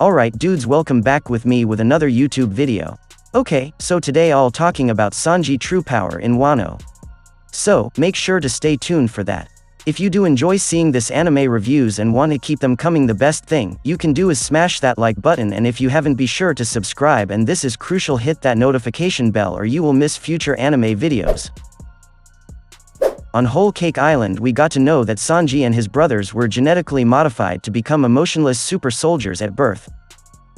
Alright dudes, welcome back with me with another YouTube video. Okay, so today I'll talking about Sanji true power in Wano. So, make sure to stay tuned for that. If you do enjoy seeing this anime reviews and want to keep them coming, the best thing you can do is smash that like button, and if you haven't, be sure to subscribe, and this is crucial, hit that notification bell or you will miss future anime videos. On Whole Cake Island, we got to know that Sanji and his brothers were genetically modified to become emotionless super soldiers at birth.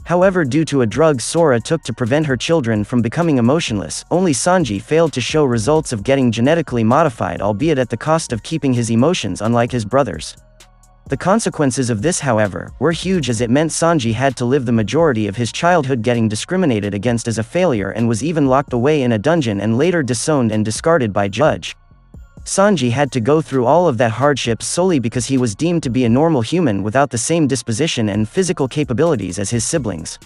However, due to a drug Sora took to prevent her children from becoming emotionless, only Sanji failed to show results of getting genetically modified, albeit at the cost of keeping his emotions unlike his brothers. The consequences of this, however, were huge, as it meant Sanji had to live the majority of his childhood getting discriminated against as a failure, and was even locked away in a dungeon and later disowned and discarded by Judge. Sanji had to go through all of that hardship solely because he was deemed to be a normal human without the same disposition and physical capabilities as his siblings.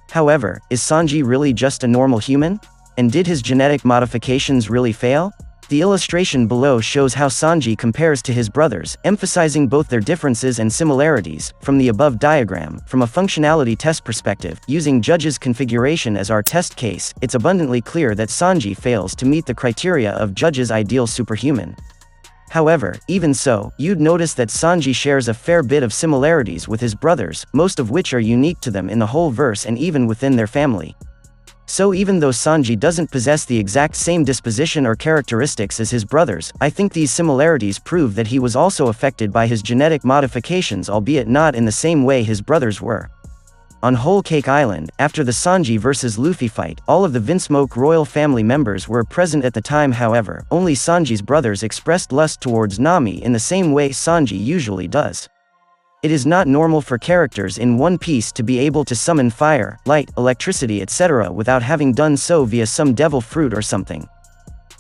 However, is Sanji really just a normal human? And did his genetic modifications really fail? The illustration below shows how Sanji compares to his brothers, emphasizing both their differences and similarities. From the above diagram, from a functionality test perspective, using Judge's configuration as our test case, it's abundantly clear that Sanji fails to meet the criteria of Judge's ideal superhuman. However, even so, you'd notice that Sanji shares a fair bit of similarities with his brothers, most of which are unique to them in the whole verse and even within their family. So even though Sanji doesn't possess the exact same disposition or characteristics as his brothers, I think these similarities prove that he was also affected by his genetic modifications, albeit not in the same way his brothers were. On Whole Cake Island, after the Sanji vs Luffy fight, all of the Vinsmoke royal family members were present at the time. However, only Sanji's brothers expressed lust towards Nami in the same way Sanji usually does. It is not normal for characters in One Piece to be able to summon fire, light, electricity, etc. without having done so via some devil fruit or something.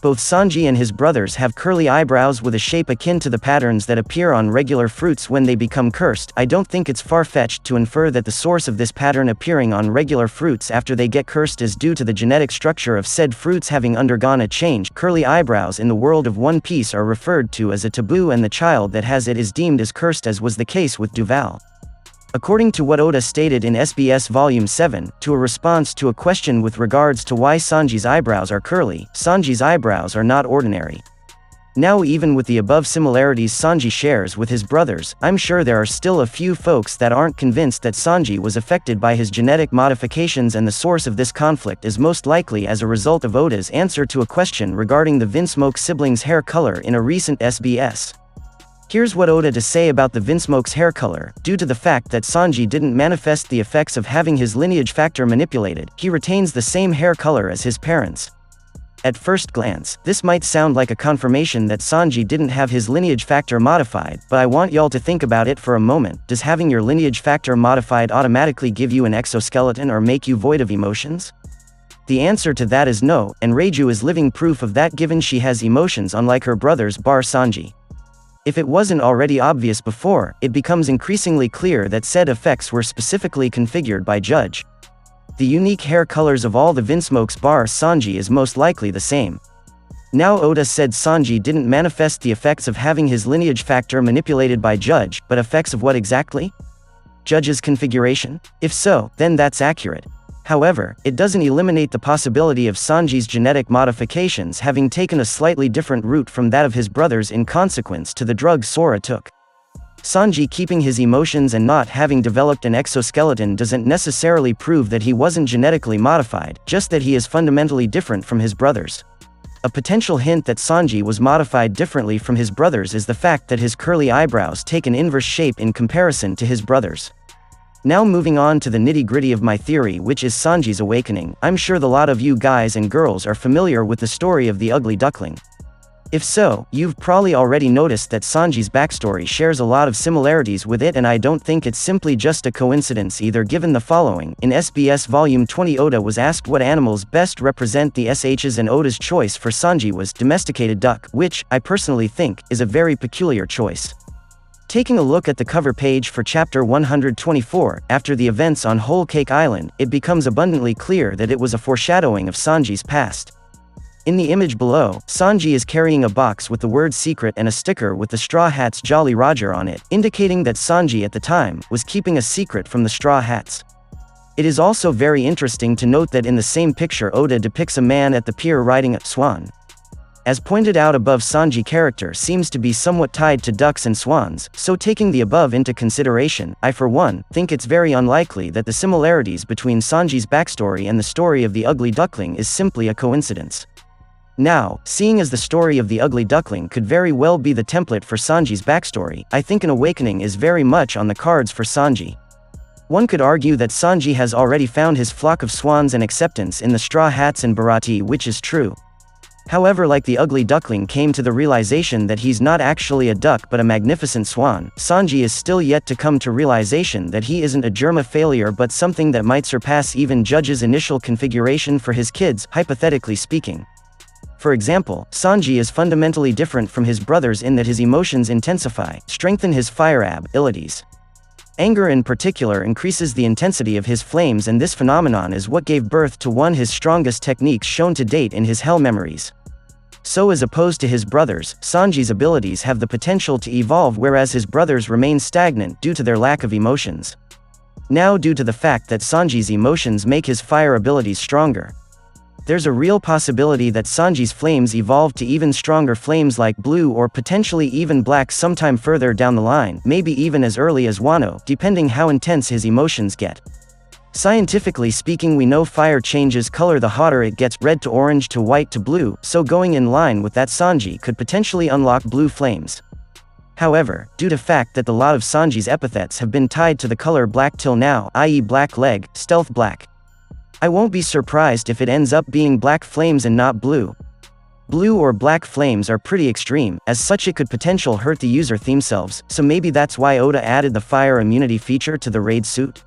Both Sanji and his brothers have curly eyebrows with a shape akin to the patterns that appear on regular fruits when they become cursed. I don't think it's far-fetched to infer that the source of this pattern appearing on regular fruits after they get cursed is due to the genetic structure of said fruits having undergone a change. Curly eyebrows in the world of One Piece are referred to as a taboo, and the child that has it is deemed as cursed, as was the case with Duval. According to what Oda stated in SBS Volume 7, to a response to a question with regards to why Sanji's eyebrows are curly, Sanji's eyebrows are not ordinary. Now, even with the above similarities Sanji shares with his brothers, I'm sure there are still a few folks that aren't convinced that Sanji was affected by his genetic modifications, and the source of this conflict is most likely as a result of Oda's answer to a question regarding the Vinsmoke siblings' hair color in a recent SBS. Here's what Oda to say about the Vinsmoke's hair color. Due to the fact that Sanji didn't manifest the effects of having his lineage factor manipulated, he retains the same hair color as his parents. At first glance, this might sound like a confirmation that Sanji didn't have his lineage factor modified, but I want y'all to think about it for a moment. Does having your lineage factor modified automatically give you an exoskeleton or make you void of emotions? The answer to that is no, and Reiju is living proof of that, given she has emotions unlike her brothers bar Sanji. If it wasn't already obvious before, it becomes increasingly clear that said effects were specifically configured by Judge. The unique hair colors of all the Vinsmokes bar Sanji is most likely the same. Now, Oda said Sanji didn't manifest the effects of having his lineage factor manipulated by Judge, but effects of what exactly? Judge's configuration? If so, then that's accurate. However, it doesn't eliminate the possibility of Sanji's genetic modifications having taken a slightly different route from that of his brothers in consequence to the drug Sora took. Sanji keeping his emotions and not having developed an exoskeleton doesn't necessarily prove that he wasn't genetically modified, just that he is fundamentally different from his brothers. A potential hint that Sanji was modified differently from his brothers is the fact that his curly eyebrows take an inverse shape in comparison to his brothers. Now, moving on to the nitty-gritty of my theory, which is Sanji's awakening. I'm sure the lot of you guys and girls are familiar with the story of the ugly duckling. If so, you've probably already noticed that Sanji's backstory shares a lot of similarities with it, and I don't think it's simply just a coincidence either, given the following. In SBS Volume 20, Oda was asked what animals best represent the SHs, and Oda's choice for Sanji was domesticated duck, which, I personally think, is a very peculiar choice. Taking a look at the cover page for chapter 124, after the events on Whole Cake Island, it becomes abundantly clear that it was a foreshadowing of Sanji's past. In the image below, Sanji is carrying a box with the word secret and a sticker with the Straw Hats Jolly Roger on it, indicating that Sanji at the time was keeping a secret from the Straw Hats. It is also very interesting to note that in the same picture Oda depicts a man at the pier riding a swan. As pointed out above, Sanji character seems to be somewhat tied to ducks and swans, so taking the above into consideration, I for one, think it's very unlikely that the similarities between Sanji's backstory and the story of the ugly duckling is simply a coincidence. Now, seeing as the story of the ugly duckling could very well be the template for Sanji's backstory, I think an awakening is very much on the cards for Sanji. One could argue that Sanji has already found his flock of swans and acceptance in the Straw Hats and Bharati, which is true. However, like the ugly duckling came to the realization that he's not actually a duck but a magnificent swan, Sanji is still yet to come to realization that he isn't a Germa failure but something that might surpass even Judge's initial configuration for his kids, hypothetically speaking. For example, Sanji is fundamentally different from his brothers in that his emotions intensify, strengthen his fire abilities. Anger in particular increases the intensity of his flames, and this phenomenon is what gave birth to one of his strongest techniques shown to date in his Hell Memories. So as opposed to his brothers, Sanji's abilities have the potential to evolve, whereas his brothers remain stagnant due to their lack of emotions. Now, due to the fact that Sanji's emotions make his fire abilities stronger, there's a real possibility that Sanji's flames evolve to even stronger flames like blue or potentially even black sometime further down the line, maybe even as early as Wano, depending how intense his emotions get. Scientifically speaking, we know fire changes color the hotter it gets, red to orange to white to blue, so going in line with that, Sanji could potentially unlock blue flames. However, due to fact that a lot of Sanji's epithets have been tied to the color black till now, i.e. black leg, stealth black, I won't be surprised if it ends up being black flames and not blue. Blue or black flames are pretty extreme, as such it could potentially hurt the user themselves, so maybe that's why Oda added the fire immunity feature to the raid suit.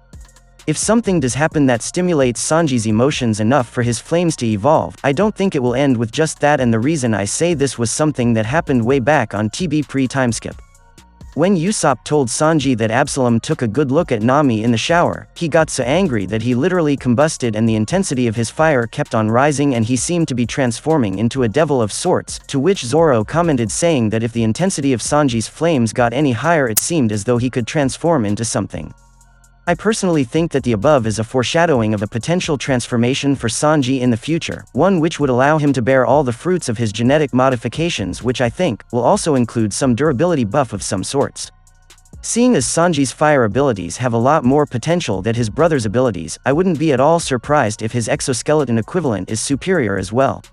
If something does happen that stimulates Sanji's emotions enough for his flames to evolve, I don't think it will end with just that, and the reason I say this was something that happened way back on TB pre-timeskip. When Usopp told Sanji that Absalom took a good look at Nami in the shower, he got so angry that he literally combusted and the intensity of his fire kept on rising and he seemed to be transforming into a devil of sorts, to which Zoro commented saying that if the intensity of Sanji's flames got any higher it seemed as though he could transform into something. I personally think that the above is a foreshadowing of a potential transformation for Sanji in the future, one which would allow him to bear all the fruits of his genetic modifications, which I think will also include some durability buff of some sorts. Seeing as Sanji's fire abilities have a lot more potential than his brother's abilities, I wouldn't be at all surprised if his exoskeleton equivalent is superior as well.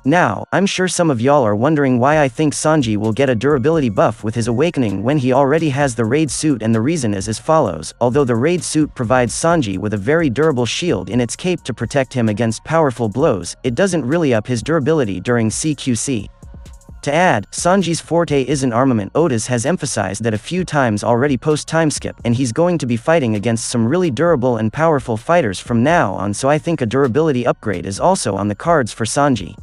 Now, I'm sure some of y'all are wondering why I think Sanji will get a durability buff with his awakening when he already has the raid suit, and the reason is as follows. Although the raid suit provides Sanji with a very durable shield in its cape to protect him against powerful blows, it doesn't really up his durability during CQC. To add, Sanji's forte isn't armament. Oda has emphasized that a few times already post-timeskip, and he's going to be fighting against some really durable and powerful fighters from now on, so I think a durability upgrade is also on the cards for Sanji.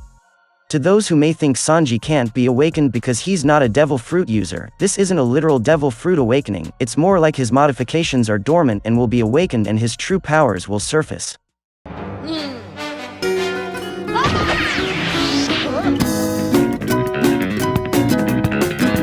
To those who may think Sanji can't be awakened because he's not a devil fruit user, this isn't a literal devil fruit awakening, it's more like his modifications are dormant and will be awakened and his true powers will surface.